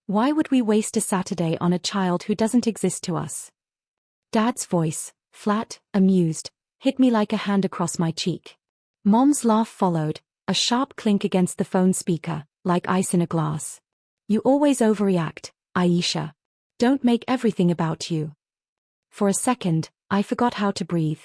Why would we waste a Saturday on a child who doesn't exist to us? Dad's voice, flat, amused, hit me like a hand across my cheek. Mom's laugh followed, a sharp clink against the phone speaker, like ice in a glass. You always overreact, Aisha. Don't make everything about you. For a second, I forgot how to breathe.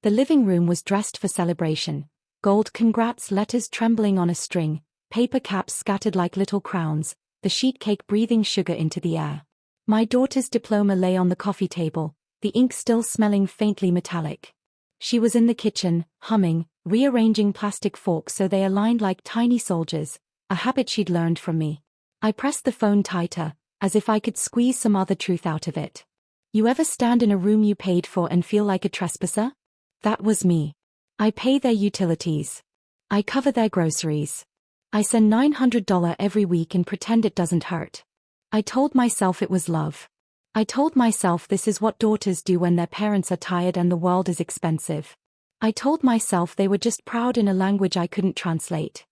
The living room was dressed for celebration. Gold congrats letters trembling on a string, paper caps scattered like little crowns, the sheet cake breathing sugar into the air. My daughter's diploma lay on the coffee table, the ink still smelling faintly metallic. She was in the kitchen, humming, rearranging plastic forks so they aligned like tiny soldiers, a habit she'd learned from me. I pressed the phone tighter, as if I could squeeze some other truth out of it. You ever stand in a room you paid for and feel like a trespasser? That was me. I pay their utilities. I cover their groceries. I send $900 every week and pretend it doesn't hurt. I told myself it was love. I told myself this is what daughters do when their parents are tired and the world is expensive. I told myself they were just proud in a language I couldn't translate.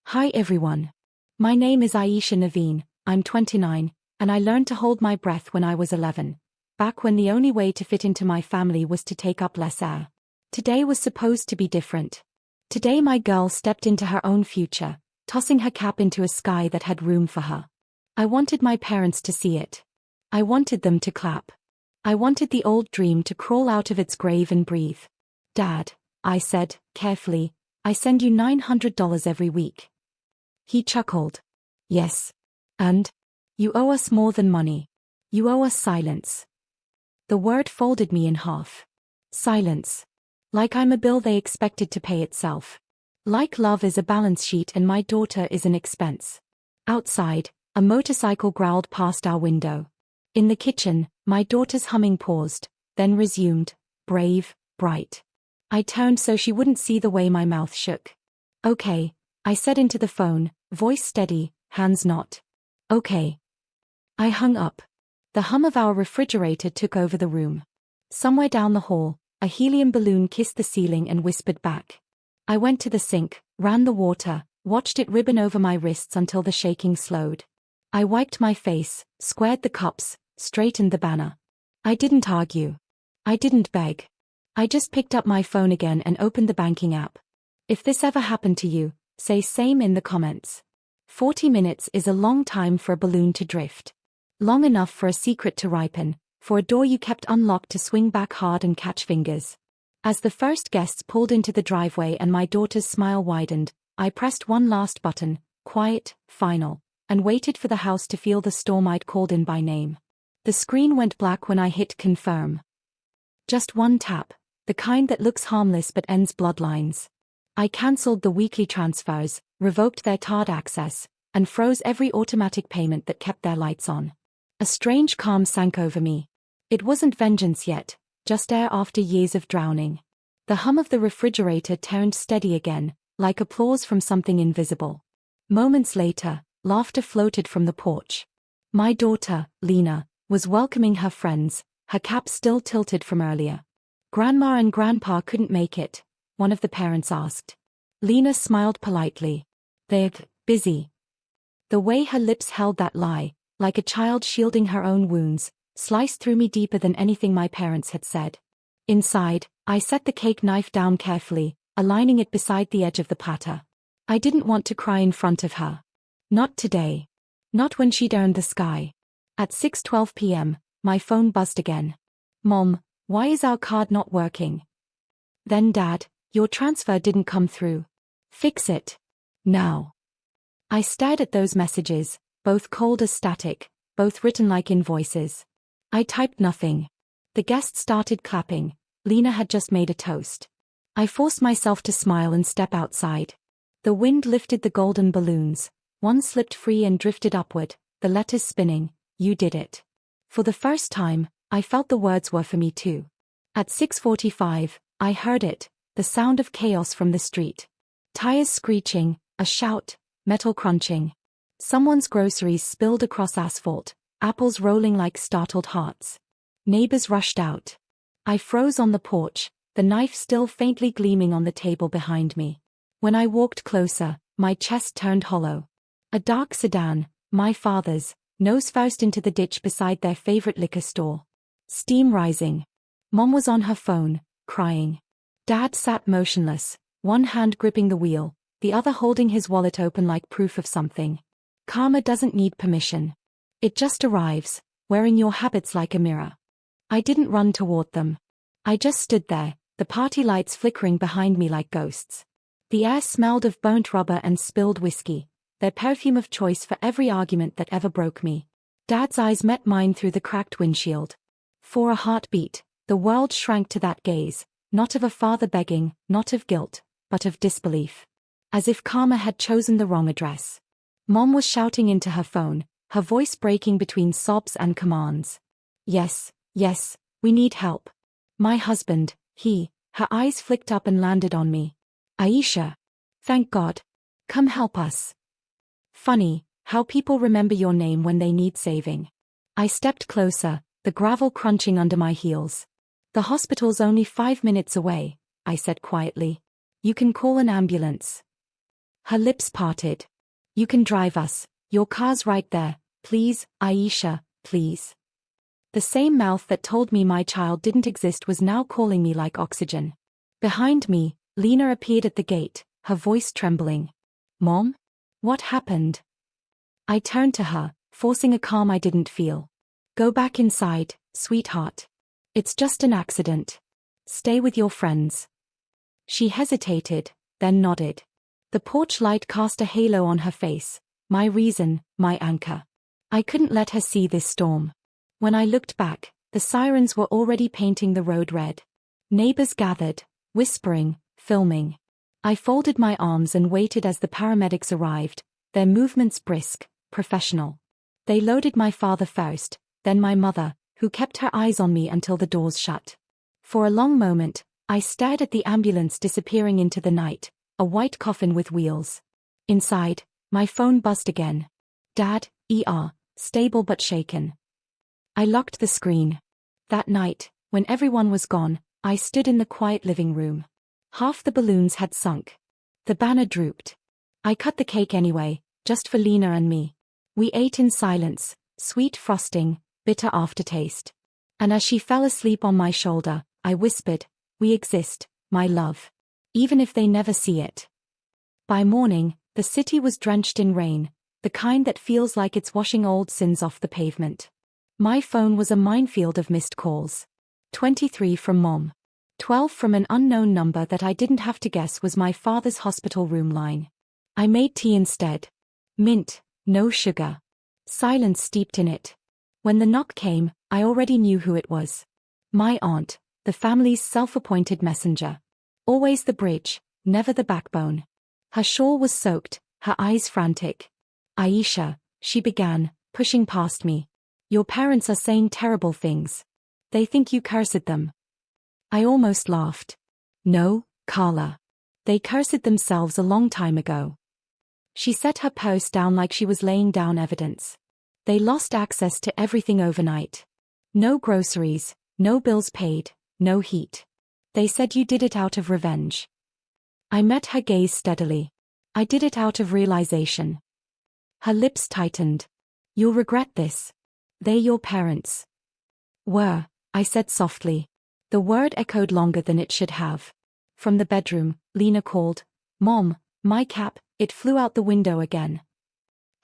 Hi everyone. My name is Aisha Naveen, I'm 29, and I learned to hold my breath when I was 11, back when the only way to fit into my family was to take up less air. Today was supposed to be different. Today my girl stepped into her own future, tossing her cap into a sky that had room for her. I wanted my parents to see it. I wanted them to clap. I wanted the old dream to crawl out of its grave and breathe. Dad, I said, carefully, I send you $900 every week. He chuckled. Yes. And? You owe us more than money. You owe us silence. The word folded me in half. Silence. Like I'm a bill they expected to pay itself. Like love is a balance sheet and my daughter is an expense. Outside, a motorcycle growled past our window. In the kitchen, my daughter's humming paused, then resumed, brave, bright. I turned so she wouldn't see the way my mouth shook. Okay, I said into the phone, voice steady, hands not. Okay. I hung up. The hum of our refrigerator took over the room. Somewhere down the hall, a helium balloon kissed the ceiling and whispered back. I went to the sink, ran the water, watched it ribbon over my wrists until the shaking slowed. I wiped my face, squared the cups, straightened the banner. I didn't argue. I didn't beg. I just picked up my phone again and opened the banking app. If this ever happened to you, say same in the comments. 40 minutes is a long time for a balloon to drift. Long enough for a secret to ripen, for a door you kept unlocked to swing back hard and catch fingers. As the first guests pulled into the driveway and my daughter's smile widened, I pressed one last button, quiet, final, and waited for the house to feel the storm I'd called in by name. The screen went black when I hit confirm. Just one tap, the kind that looks harmless but ends bloodlines. I cancelled the weekly transfers, revoked their card access, and froze every automatic payment that kept their lights on. A strange calm sank over me. It wasn't vengeance yet, just air after years of drowning. The hum of the refrigerator turned steady again, like applause from something invisible. Moments later, laughter floated from the porch. My daughter, Lena, was welcoming her friends, her cap still tilted from earlier. Grandma and Grandpa couldn't make it, one of the parents asked. Lena smiled politely. They're busy. The way her lips held that lie, like a child shielding her own wounds, sliced through me deeper than anything my parents had said. Inside, I set the cake knife down carefully, aligning it beside the edge of the platter. I didn't want to cry in front of her. Not today. Not when she'd earned the sky. At 6:12 p.m., my phone buzzed again. Mom, why is our card not working? Then Dad, your transfer didn't come through. Fix it. Now. I stared at those messages, both cold as static, both written like invoices. I typed nothing. The guests started clapping. Lena had just made a toast. I forced myself to smile and step outside. The wind lifted the golden balloons. One slipped free and drifted upward, the letters spinning. You did it. For the first time, I felt the words were for me too. At 6:45, I heard it, the sound of chaos from the street. Tires screeching, a shout, metal crunching. Someone's groceries spilled across asphalt, apples rolling like startled hearts. Neighbors rushed out. I froze on the porch, the knife still faintly gleaming on the table behind me. When I walked closer, my chest turned hollow. A dark sedan, my father's, nose first into the ditch beside their favorite liquor store. Steam rising. Mom was on her phone, crying. Dad sat motionless, one hand gripping the wheel, the other holding his wallet open like proof of something. Karma doesn't need permission. It just arrives, wearing your habits like a mirror. I didn't run toward them. I just stood there, the party lights flickering behind me like ghosts. The air smelled of burnt rubber and spilled whiskey, their perfume of choice for every argument that ever broke me. Dad's eyes met mine through the cracked windshield. For a heartbeat, the world shrank to that gaze, not of a father begging, not of guilt, but of disbelief. As if karma had chosen the wrong address. Mom was shouting into her phone, her voice breaking between sobs and commands. Yes, we need help. My husband, her eyes flicked up and landed on me. Aisha. Thank God. Come help us. Funny, how people remember your name when they need saving. I stepped closer, the gravel crunching under my heels. The hospital's only 5 minutes away, I said quietly. You can call an ambulance. Her lips parted. You can drive us, your car's right there, please, Aisha, please. The same mouth that told me my child didn't exist was now calling me like oxygen. Behind me, Lena appeared at the gate, her voice trembling. Mom? What happened? I turned to her, forcing a calm I didn't feel. Go back inside, sweetheart. It's just an accident. Stay with your friends. She hesitated, then nodded. The porch light cast a halo on her face, my reason, my anchor. I couldn't let her see this storm. When I looked back, the sirens were already painting the road red. Neighbors gathered, whispering, filming. I folded my arms and waited as the paramedics arrived, their movements brisk, professional. They loaded my father first, then my mother, who kept her eyes on me until the doors shut. For a long moment, I stared at the ambulance disappearing into the night, a white coffin with wheels. Inside, my phone buzzed again. Dad, ER, stable but shaken. I locked the screen. That night, when everyone was gone, I stood in the quiet living room. Half the balloons had sunk. The banner drooped. I cut the cake anyway, just for Lena and me. We ate in silence, sweet frosting, bitter aftertaste. And as she fell asleep on my shoulder, I whispered, we exist, my love. Even if they never see it. By morning, the city was drenched in rain, the kind that feels like it's washing old sins off the pavement. My phone was a minefield of missed calls. 23 from Mom. 12 from an unknown number that I didn't have to guess was my father's hospital room line. I made tea instead. Mint, no sugar. Silence steeped in it. When the knock came, I already knew who it was. My aunt, the family's self-appointed messenger. Always the bridge, never the backbone. Her shawl was soaked, her eyes frantic. Aisha, she began, pushing past me. Your parents are saying terrible things. They think you cursed them. I almost laughed. No, Carla. They cursed themselves a long time ago. She set her purse down like she was laying down evidence. They lost access to everything overnight. No groceries, no bills paid, no heat. They said you did it out of revenge. I met her gaze steadily. I did it out of realization. Her lips tightened. You'll regret this. They're your parents. Were, I said softly. The word echoed longer than it should have. From the bedroom, Lena called, Mom, my cap, it flew out the window again.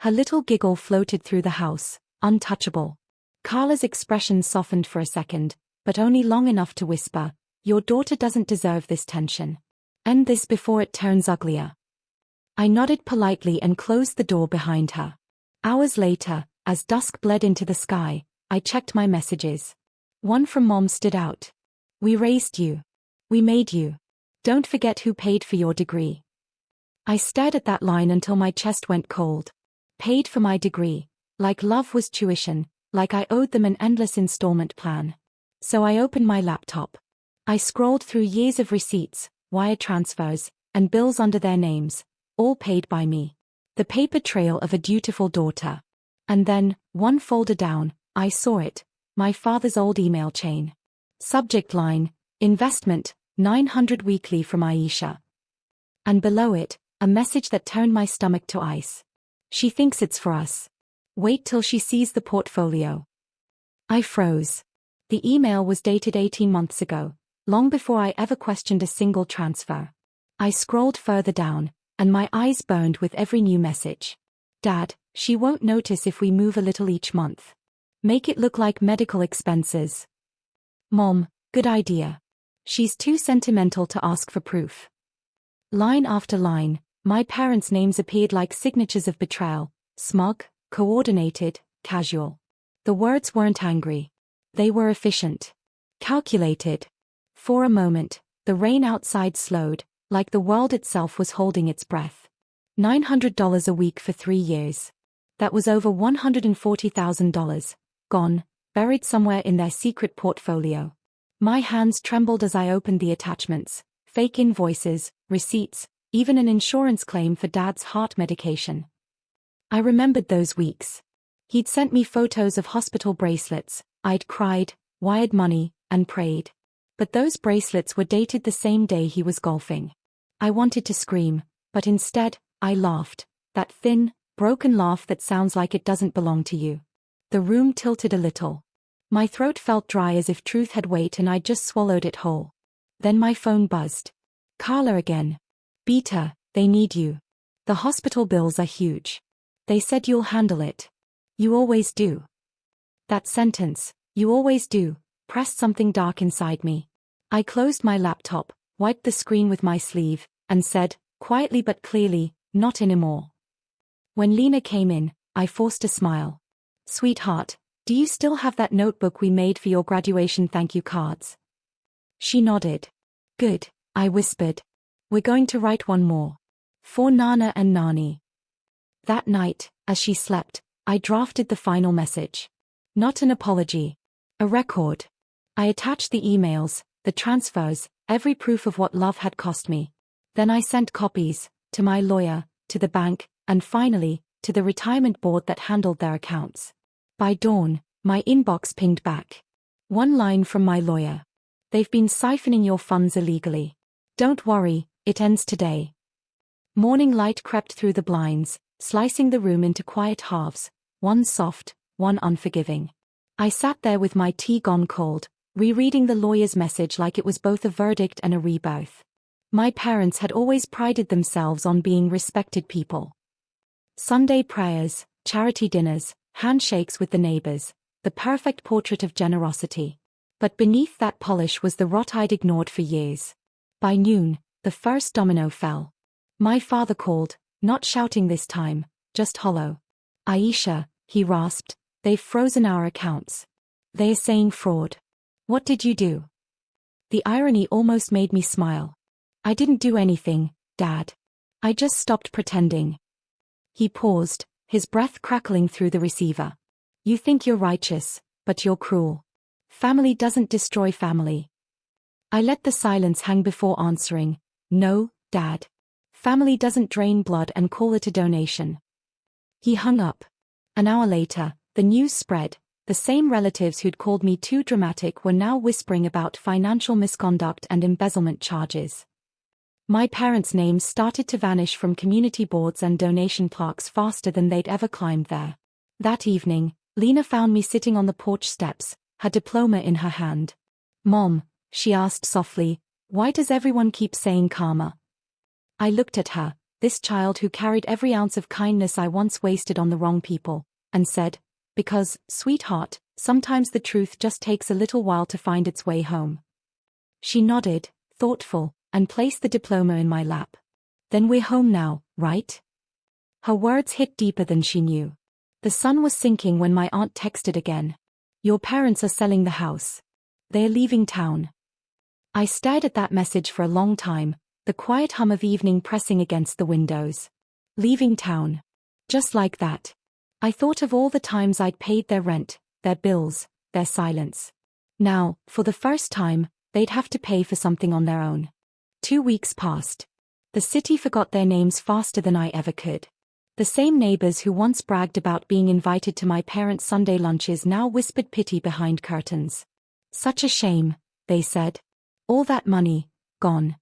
Her little giggle floated through the house, untouchable. Carla's expression softened for a second, but only long enough to whisper, your daughter doesn't deserve this tension. End this before it turns uglier. I nodded politely and closed the door behind her. Hours later, as dusk bled into the sky, I checked my messages. One from Mom stood out. We raised you. We made you. Don't forget who paid for your degree. I stared at that line until my chest went cold. Paid for my degree, like love was tuition, like I owed them an endless installment plan. So I opened my laptop. I scrolled through years of receipts, wire transfers, and bills under their names, all paid by me. The paper trail of a dutiful daughter. And then, one folder down, I saw it, my father's old email chain. Subject line, investment, 900 weekly from Aisha. And below it, a message that turned my stomach to ice. She thinks it's for us. Wait till she sees the portfolio. I froze. The email was dated 18 months ago, long before I ever questioned a single transfer. I scrolled further down, and my eyes burned with every new message. Dad, she won't notice if we move a little each month. Make it look like medical expenses. Mom, good idea. She's too sentimental to ask for proof. Line after line, my parents' names appeared like signatures of betrayal, smug, coordinated, casual. The words weren't angry. They were efficient. Calculated. For a moment, the rain outside slowed, like the world itself was holding its breath. $900 a week for 3 years. That was over $140,000, gone, buried somewhere in their secret portfolio. My hands trembled as I opened the attachments, fake invoices, receipts, even an insurance claim for Dad's heart medication. I remembered those weeks. He'd sent me photos of hospital bracelets. I'd cried, wired money, and prayed. But those bracelets were dated the same day he was golfing. I wanted to scream, but instead, I laughed, that thin, broken laugh that sounds like it doesn't belong to you. The room tilted a little. My throat felt dry as if truth had weight and I'd just swallowed it whole. Then my phone buzzed. Carla again. Beta, they need you. The hospital bills are huge. They said you'll handle it. You always do. That sentence, you always do, pressed something dark inside me. I closed my laptop, wiped the screen with my sleeve, and said, quietly but clearly, not anymore. When Lena came in, I forced a smile. Sweetheart, do you still have that notebook we made for your graduation thank you cards? She nodded. Good, I whispered. We're going to write one more. For Nana and Nani. That night, as she slept, I drafted the final message. Not an apology. A record. I attached the emails, the transfers, every proof of what love had cost me. Then I sent copies, to my lawyer, to the bank, and finally, to the retirement board that handled their accounts. By dawn, my inbox pinged back. One line from my lawyer. They've been siphoning your funds illegally. Don't worry, it ends today. Morning light crept through the blinds, slicing the room into quiet halves, one soft, one unforgiving. I sat there with my tea gone cold, rereading the lawyer's message like it was both a verdict and a rebirth. My parents had always prided themselves on being respected people. Sunday prayers, charity dinners, handshakes with the neighbors, the perfect portrait of generosity. But beneath that polish was the rot I'd ignored for years. By noon, the first domino fell. My father called, not shouting this time, just hollow. Aisha, he rasped, they've frozen our accounts. They're saying fraud. What did you do? The irony almost made me smile. I didn't do anything, Dad. I just stopped pretending. He paused, his breath crackling through the receiver. You think you're righteous, but you're cruel. Family doesn't destroy family. I let the silence hang before answering. No, Dad. Family doesn't drain blood and call it a donation. He hung up. An hour later, the news spread. The same relatives who'd called me too dramatic were now whispering about financial misconduct and embezzlement charges. My parents' names started to vanish from community boards and donation plaques faster than they'd ever climbed there. That evening, Lena found me sitting on the porch steps, her diploma in her hand. Mom, she asked softly, why does everyone keep saying karma? I looked at her, this child who carried every ounce of kindness I once wasted on the wrong people, and said, because, sweetheart, sometimes the truth just takes a little while to find its way home. She nodded, thoughtful, and placed the diploma in my lap. Then we're home now, right? Her words hit deeper than she knew. The sun was sinking when my aunt texted again. Your parents are selling the house. They're leaving town. I stared at that message for a long time, the quiet hum of evening pressing against the windows. Leaving town. Just like that. I thought of all the times I'd paid their rent, their bills, their silence. Now, for the first time, they'd have to pay for something on their own. 2 weeks passed. The city forgot their names faster than I ever could. The same neighbors who once bragged about being invited to my parents' Sunday lunches now whispered pity behind curtains. Such a shame, they said. All that money, gone.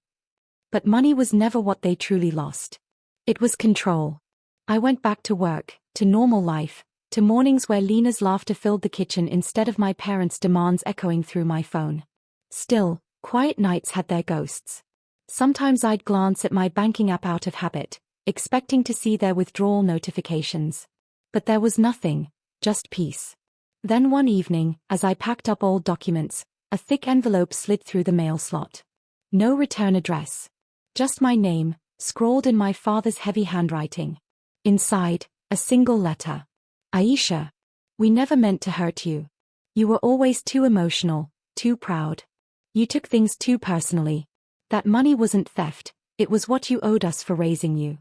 But money was never what they truly lost. It was control. I went back to work, to normal life, to mornings where Lena's laughter filled the kitchen instead of my parents' demands echoing through my phone. Still, quiet nights had their ghosts. Sometimes I'd glance at my banking app out of habit, expecting to see their withdrawal notifications. But there was nothing, just peace. Then one evening, as I packed up old documents, a thick envelope slid through the mail slot. No return address. Just my name, scrawled in my father's heavy handwriting. Inside, a single letter. Aisha. We never meant to hurt you. You were always too emotional, too proud. You took things too personally. That money wasn't theft, it was what you owed us for raising you.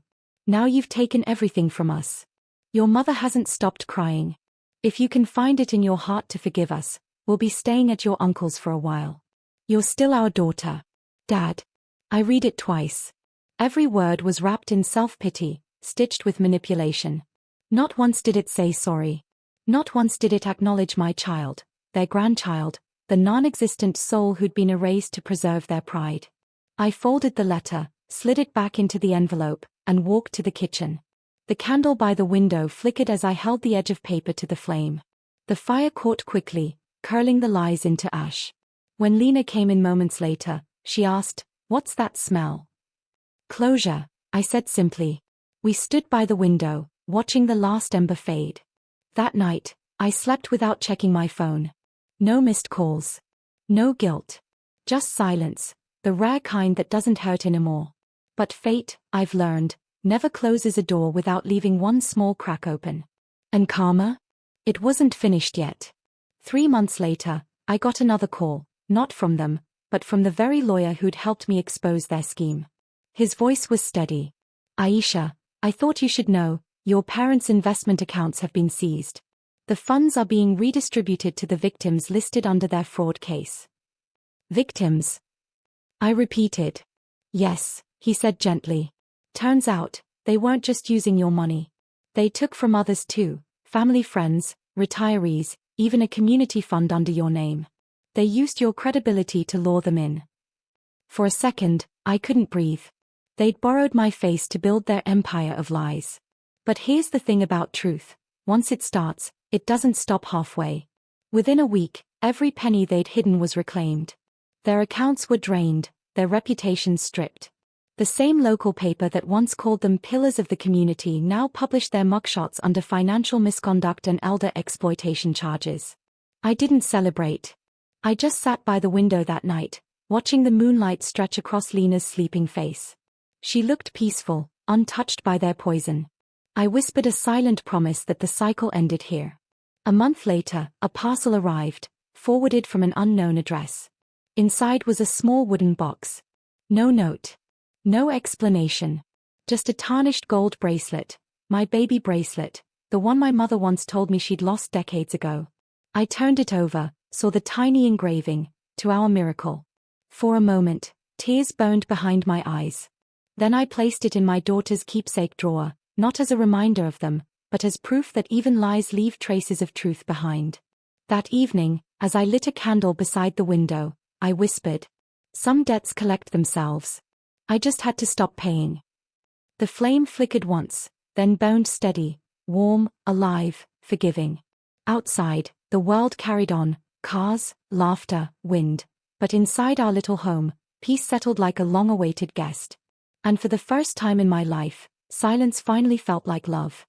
Now you've taken everything from us. Your mother hasn't stopped crying. If you can find it in your heart to forgive us, we'll be staying at your uncle's for a while. You're still our daughter. Dad. I read it twice. Every word was wrapped in self-pity, stitched with manipulation. Not once did it say sorry. Not once did it acknowledge my child, their grandchild, the non-existent soul who'd been erased to preserve their pride. I folded the letter, slid it back into the envelope, and walked to the kitchen. The candle by the window flickered as I held the edge of paper to the flame. The fire caught quickly, curling the lies into ash. When Lena came in moments later, she asked, "What's that smell?" "Closure," I said simply. We stood by the window, watching the last ember fade. That night, I slept without checking my phone. No missed calls. No guilt. Just silence, the rare kind that doesn't hurt anymore. But fate, I've learned, never closes a door without leaving one small crack open. And karma? It wasn't finished yet. 3 months later, I got another call, not from them, but from the very lawyer who'd helped me expose their scheme. His voice was steady. "Aisha, I thought you should know, your parents' investment accounts have been seized. The funds are being redistributed to the victims listed under their fraud case." "Victims?" I repeated. "Yes," he said gently. "Turns out, they weren't just using your money. They took from others too, family, friends, retirees, even a community fund under your name. They used your credibility to lure them in." For a second, I couldn't breathe. They'd borrowed my face to build their empire of lies. But here's the thing about truth. Once it starts, it doesn't stop halfway. Within a week, every penny they'd hidden was reclaimed. Their accounts were drained, their reputations stripped. The same local paper that once called them pillars of the community now published their mugshots under financial misconduct and elder exploitation charges. I didn't celebrate. I just sat by the window that night, watching the moonlight stretch across Lena's sleeping face. She looked peaceful, untouched by their poison. I whispered a silent promise that the cycle ended here. A month later, a parcel arrived, forwarded from an unknown address. Inside was a small wooden box. No note. No explanation. Just a tarnished gold bracelet, my baby bracelet, the one my mother once told me she'd lost decades ago. I turned it over, saw the tiny engraving, "To our miracle." For a moment, tears burned behind my eyes. Then I placed it in my daughter's keepsake drawer, not as a reminder of them, but as proof that even lies leave traces of truth behind. That evening, as I lit a candle beside the window, I whispered, "Some debts collect themselves. I just had to stop paying." The flame flickered once, then burned steady, warm, alive, forgiving. Outside, the world carried on, cars, laughter, wind. But inside our little home, peace settled like a long-awaited guest. And for the first time in my life, silence finally felt like love.